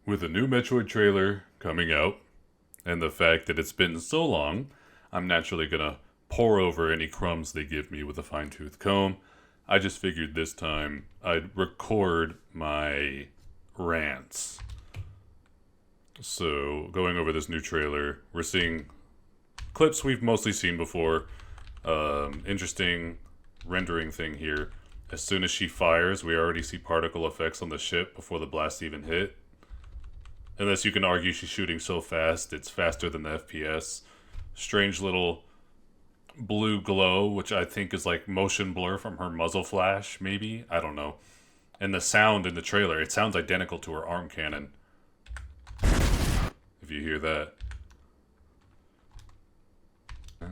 With a new Metroid trailer coming out, and the fact that it's been so long, I'm naturally gonna pour over any crumbs they give me with a fine tooth comb. I just figured this time I'd record my rants. So, going over this new trailer, we're seeing clips we've mostly seen before. Interesting rendering thing here. As soon as she fires, we already see particle effects on the ship before the blast even hit. Unless you can argue she's shooting so fast, it's faster than the FPS. Strange little blue glow, which I think is like motion blur from her muzzle flash, maybe? I don't know. And the sound in the trailer, it sounds identical to her arm cannon. If you hear that. A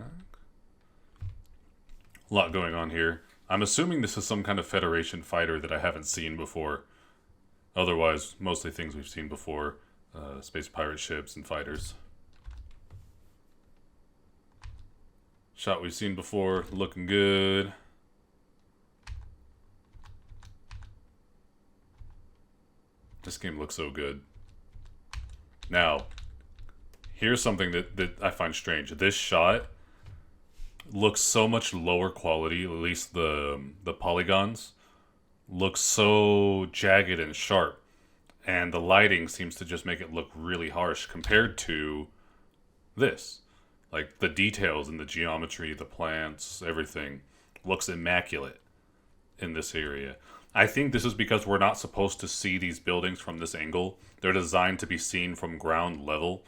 lot going on here. I'm assuming this is some kind of Federation fighter that I haven't seen before. Otherwise, mostly things we've seen before. Space pirate ships and fighters. Shot we've seen before, looking good. This game looks so good. Now, here's something that I find strange. This shot looks so much lower quality, at least the polygons look so jagged and sharp. And the lighting seems to just make it look really harsh compared to this. Like, the details and the geometry, the plants, everything looks immaculate in this area. I think this is because we're not supposed to see these buildings from this angle. They're designed to be seen from ground level.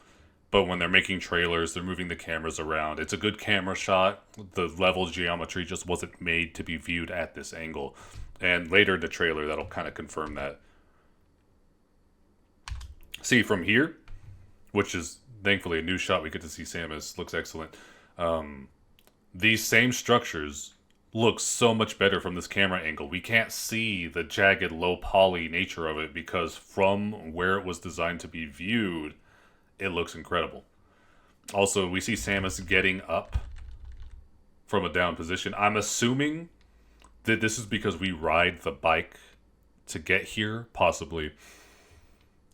But when they're making trailers, they're moving the cameras around. It's a good camera shot. The level geometry just wasn't made to be viewed at this angle. And later in the trailer, that'll kind of confirm that. See, from here, which is thankfully a new shot, we get to see Samus. Looks excellent. These same structures look so much better from this camera angle. We can't see the jagged, low poly nature of it because from where it was designed to be viewed, it looks incredible. Also, we see Samus getting up from a down position. I'm assuming that this is because we ride the bike to get here, possibly.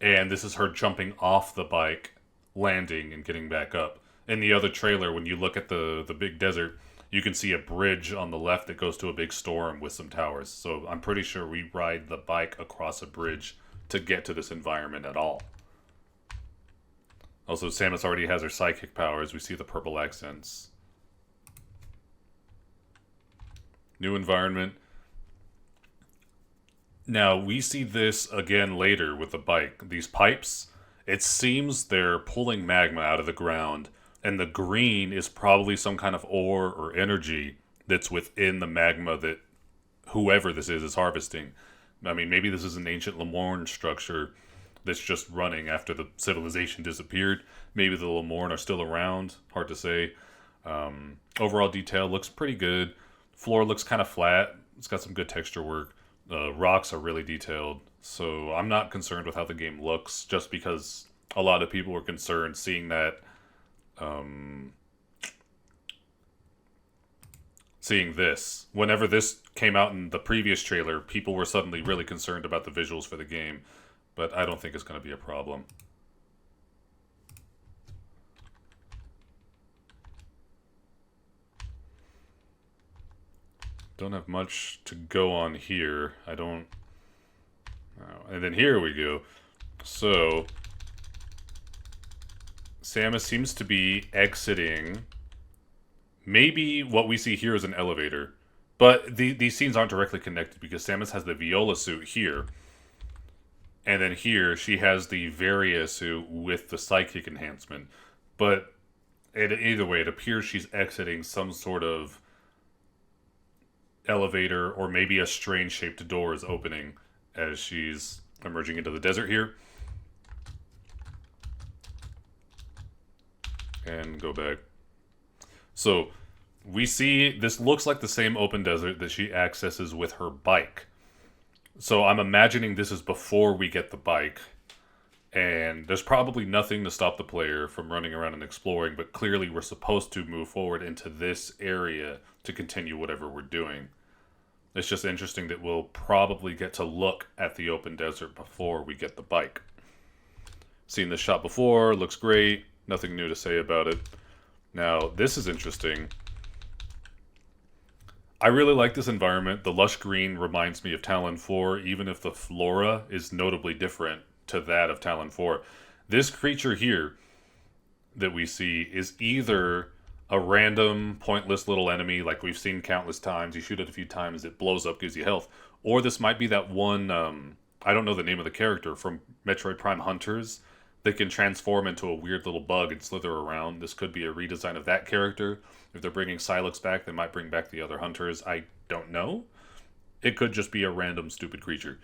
And this is her jumping off the bike, landing, and getting back up. In the other trailer, when you look at the big desert, you can see a bridge on the left that goes to a big storm with some towers. So I'm pretty sure we ride the bike across a bridge to get to this environment at all. Also, Samus already has her psychic powers. We see the purple accents. New environment. Now, we see this again later with the bike. These pipes, it seems they're pulling magma out of the ground, and the green is probably some kind of ore or energy that's within the magma that whoever this is harvesting. I mean, maybe this is an ancient Lemorne structure that's just running after the civilization disappeared. Maybe the Lemorne are still around. Hard to say. Overall detail looks pretty good. Floor looks kind of flat. It's got some good texture work. Rocks are really detailed, so I'm not concerned with how the game looks, just because a lot of people were concerned seeing that, seeing this. Whenever this came out in the previous trailer, people were suddenly really concerned about the visuals for the game, but I don't think it's going to be a problem. Don't have much to go on here. I don't... Oh, and then here we go. So, Samus seems to be exiting. Maybe what we see here is an elevator. But these scenes aren't directly connected because Samus has the Viola suit here. And then here, she has the Varia suit with the psychic enhancement. But either way, it appears she's exiting some sort of elevator, or maybe a strange shaped door is opening as she's emerging into the desert here. And go back. So we see this looks like the same open desert that she accesses with her bike. So I'm imagining this is before we get the bike. And there's probably nothing to stop the player from running around and exploring, but clearly we're supposed to move forward into this area to continue whatever we're doing. It's just interesting that we'll probably get to look at the open desert before we get the bike. Seen this shot before, looks great, nothing new to say about it. Now, this is interesting. I really like this environment. The lush green reminds me of Talon 4, even if the flora is notably different to that of Talon 4. This creature here that we see is either a random, pointless little enemy like we've seen countless times. You shoot it a few times, it blows up, gives you health. Or this might be that one, I don't know the name of the character, from Metroid Prime Hunters that can transform into a weird little bug and slither around. This could be a redesign of that character. If they're bringing Silex back, they might bring back the other hunters. I don't know. It could just be a random stupid creature.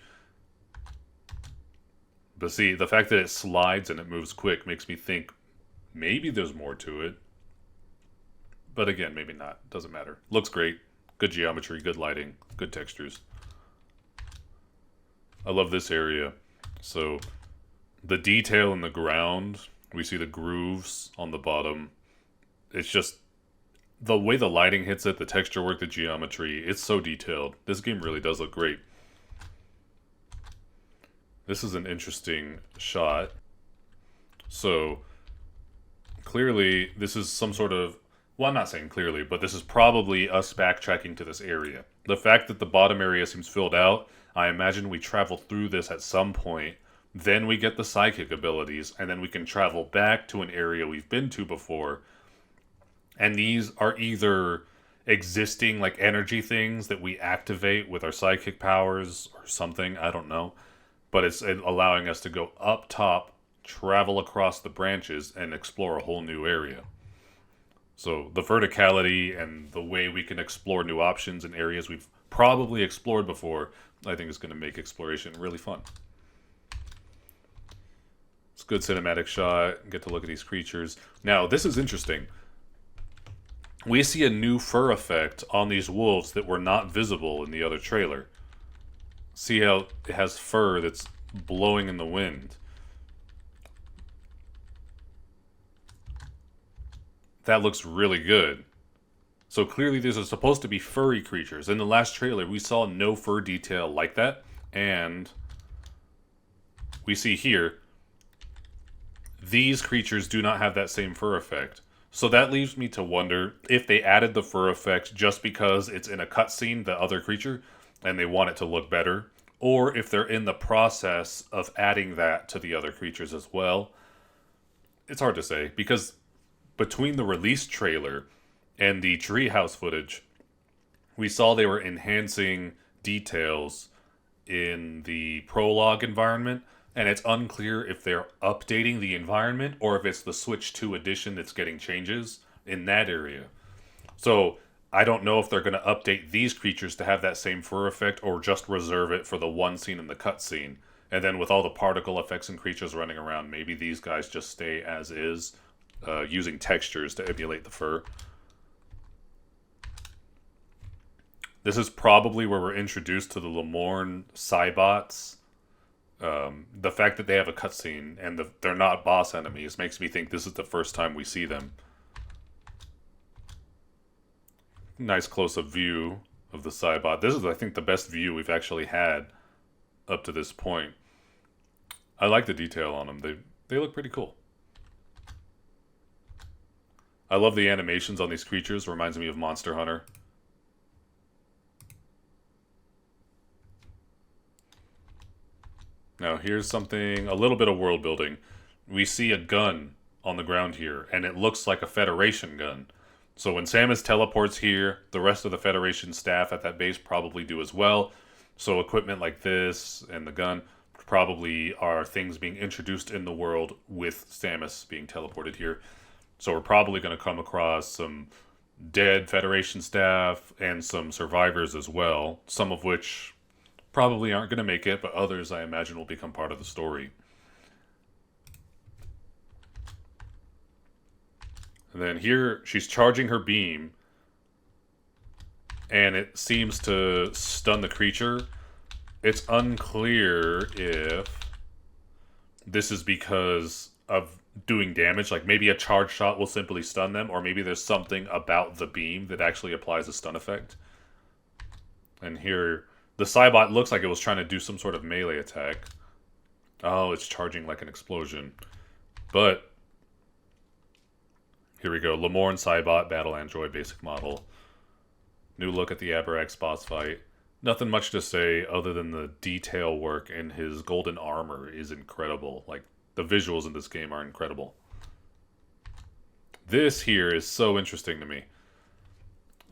But see, the fact that it slides and it moves quick makes me think maybe there's more to it. But again, maybe not. Doesn't matter. Looks great. Good geometry, good lighting, good textures. I love this area. So, the detail in the ground, we see the grooves on the bottom. It's just the way the lighting hits it, the texture work, the geometry, it's so detailed. This game really does look great. This is an interesting shot. So, clearly, this is some sort of... Well, I'm not saying clearly, but this is probably us backtracking to this area. The fact that the bottom area seems filled out, I imagine we travel through this at some point. Then we get the psychic abilities, and then we can travel back to an area we've been to before. And these are either existing, like, energy things that we activate with our psychic powers or something, I don't know. But it's allowing us to go up top, travel across the branches, and explore a whole new area. So the verticality and the way we can explore new options in areas we've probably explored before, I think is going to make exploration really fun. It's a good cinematic shot. Get to look at these creatures. Now, this is interesting. We see a new fur effect on these wolves that were not visible in the other trailer. See how it has fur that's blowing in the wind. That looks really good. So clearly these are supposed to be furry creatures. In the last trailer, we saw no fur detail like that. And we see here, these creatures do not have that same fur effect. So that leaves me to wonder if they added the fur effect just because it's in a cutscene, the other creature, and they want it to look better. Or if they're in the process of adding that to the other creatures as well. It's hard to say, because between the release trailer and the treehouse footage, we saw they were enhancing details in the prologue environment, and it's unclear if they're updating the environment or if it's the Switch 2 edition that's getting changes in that area. So I don't know if they're going to update these creatures to have that same fur effect or just reserve it for the one scene in the cutscene. And then with all the particle effects and creatures running around, maybe these guys just stay as is, using textures to emulate the fur. This is probably where we're introduced to the Lemorne Cybots. The fact that they have a cutscene and they're not boss enemies makes me think this is the first time we see them. Nice close-up view of the Cybot. This is, I think, the best view we've actually had up to this point. I like the detail on them. They look pretty cool. I love the animations on these creatures. Reminds me of Monster Hunter. Now here's something, a little bit of world building. We see a gun on the ground here, and it looks like a Federation gun. So when Samus teleports here, the rest of the Federation staff at that base probably do as well. So equipment like this and the gun probably are things being introduced in the world with Samus being teleported here. So we're probably going to come across some dead Federation staff and some survivors as well, some of which probably aren't going to make it, but others I imagine will become part of the story. And then here, she's charging her beam, and it seems to stun the creature. It's unclear if this is because of doing damage, like maybe a charge shot will simply stun them, or maybe there's something about the beam that actually applies a stun effect. And here, the Cybot looks like it was trying to do some sort of melee attack. Oh, it's charging like an explosion. But here we go. Lemorn Cybot Battle Android basic model. New look at the Aberax boss fight. Nothing much to say other than the detail work in his golden armor is incredible. Like, the visuals in this game are incredible. This here is so interesting to me.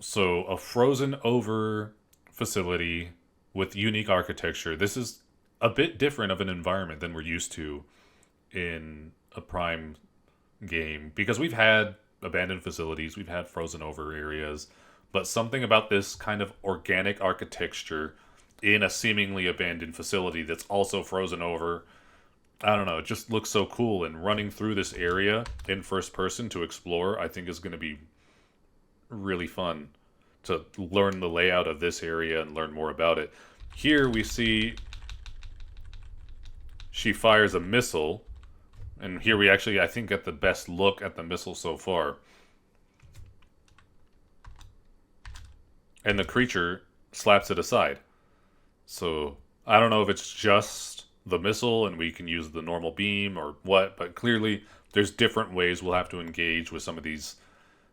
So, a frozen over facility with unique architecture. This is a bit different of an environment than we're used to in a Prime game, because we've had abandoned facilities, we've had frozen over areas, but something about this kind of organic architecture in a seemingly abandoned facility that's also frozen over, I don't know, it just looks so cool. And running through this area in first person to explore, I think is going to be really fun to learn the layout of this area and learn more about it. Here we see she fires a missile, and here we actually, I think, get the best look at the missile so far. And the creature slaps it aside. So, I don't know if it's just the missile and we can use the normal beam or what, but clearly there's different ways we'll have to engage with some of these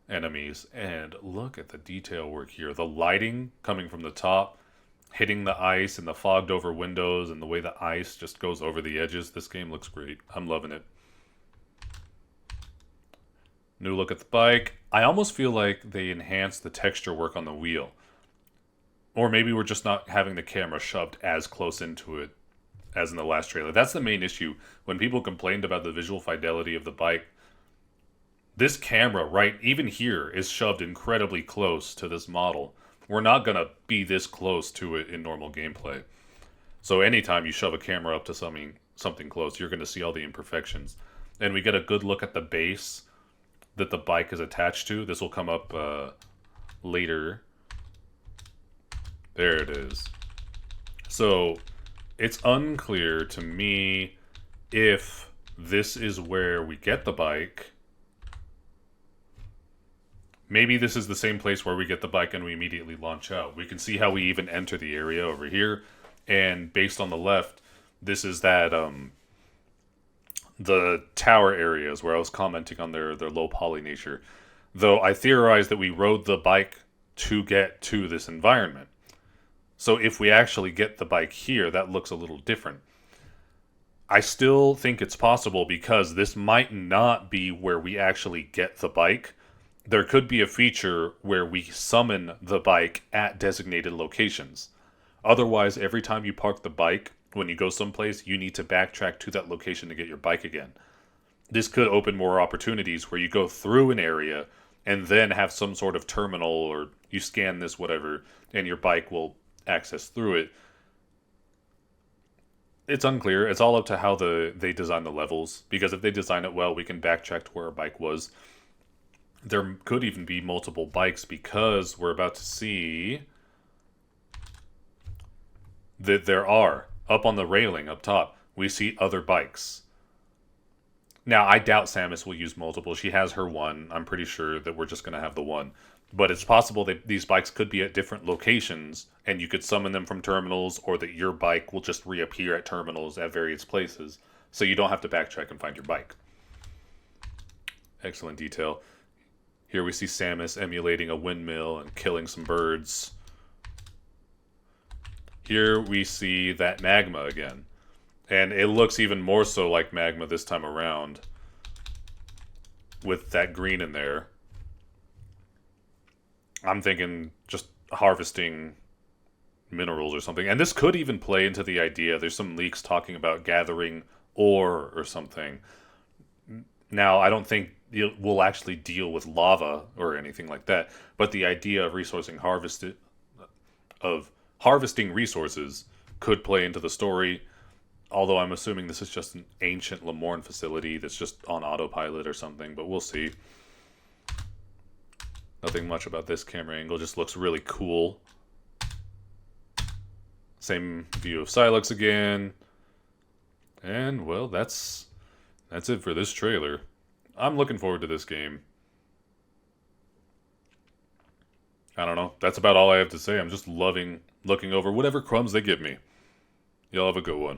enemies. And look at the detail work here. The lighting coming from the top, hitting the ice and the fogged over windows, and the way the ice just goes over the edges. This game looks great. I'm loving it. New look at the bike. I almost feel like they enhanced the texture work on the wheel. Or maybe we're just not having the camera shoved as close into it as in the last trailer. That's the main issue. When people complained about the visual fidelity of the bike, this camera, right, even here, is shoved incredibly close to this model. We're not going to be this close to it in normal gameplay. So anytime you shove a camera up to something close, you're going to see all the imperfections. And we get a good look at the base that the bike is attached to. This will come up later. There it is. So it's unclear to me if this is where we get the bike. Maybe this is the same place where we get the bike and we immediately launch out. We can see how we even enter the area over here. And based on the left, this is that the tower areas where I was commenting on their low poly nature. Though I theorize that we rode the bike to get to this environment. So if we actually get the bike here, that looks a little different. I still think it's possible because this might not be where we actually get the bike. There could be a feature where we summon the bike at designated locations. Otherwise, every time you park the bike, when you go someplace, you need to backtrack to that location to get your bike again. This could open more opportunities where you go through an area and then have some sort of terminal, or you scan this, whatever, and your bike will access through it. It's unclear. It's all up to how they design the levels, because if they design it well, we can backtrack to where our bike was. There could even be multiple bikes, because we're about to see that there are, up on the railing up top, we see other bikes. Now, I doubt Samus will use multiple. She has her one. I'm pretty sure that we're just going to have the one. But it's possible that these bikes could be at different locations, and you could summon them from terminals, or that your bike will just reappear at terminals at various places, so you don't have to backtrack and find your bike. Excellent detail. Here we see Samus emulating a windmill and killing some birds. Here we see that magma again. And it looks even more so like magma this time around, with that green in there. I'm thinking just harvesting minerals or something. And this could even play into the idea. There's some leaks talking about gathering ore or something. Now, I don't think we'll actually deal with lava or anything like that. But the idea of harvesting resources could play into the story. Although I'm assuming this is just an ancient Lemorn facility that's just on autopilot or something. But we'll see. Nothing much about this camera angle, just looks really cool. Same view of Silex again. And, well, that's it for this trailer. I'm looking forward to this game. I don't know. That's about all I have to say. I'm just loving looking over whatever crumbs they give me. Y'all have a good one.